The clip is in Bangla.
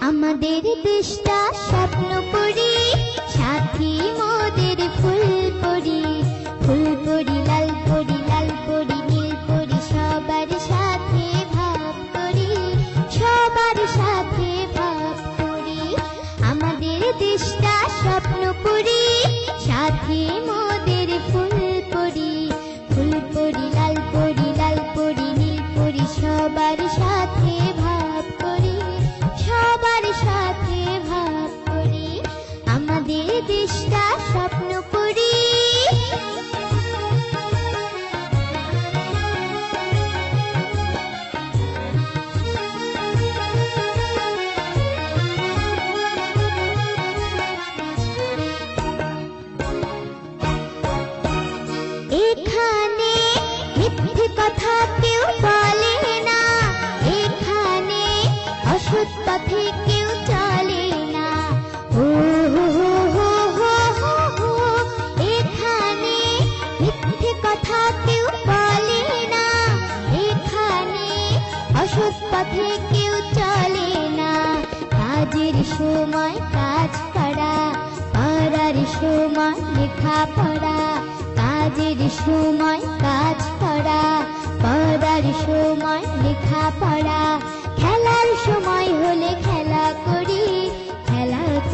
আমাদের দেশটা স্বপ্নপুরী, সাথী মোদের ফুলপুরি। ফুলপুরি লাল পরি, লাল পরি নীল পরি, সবার সাথে ভাব করি, সবার সাথে ভাব করি। আমাদের দেশটা স্বপ্নপুরী, সাথী মোদের ফুলপুরি। ফুলপুরি লাল পরি, লাল পরি নীল পরি, সবার সাথে ভাব করি, সবার সাথে ভাব করি। আমাদের দেশটা স্বপ্নপুরী। এখানে মিথ্যে কথা কেউ বলে না, এখানে অসৎ পথে কেউ চলে না। হো হো হো হো হো হো, এখানে মিথ্যে কথা কেউ বলে না, এখানে অসৎ পথে কেউ চলে না। কাজের সময় কাজ করা, পড়ার সময় লেখাপড়া, কাজের সময় কাজ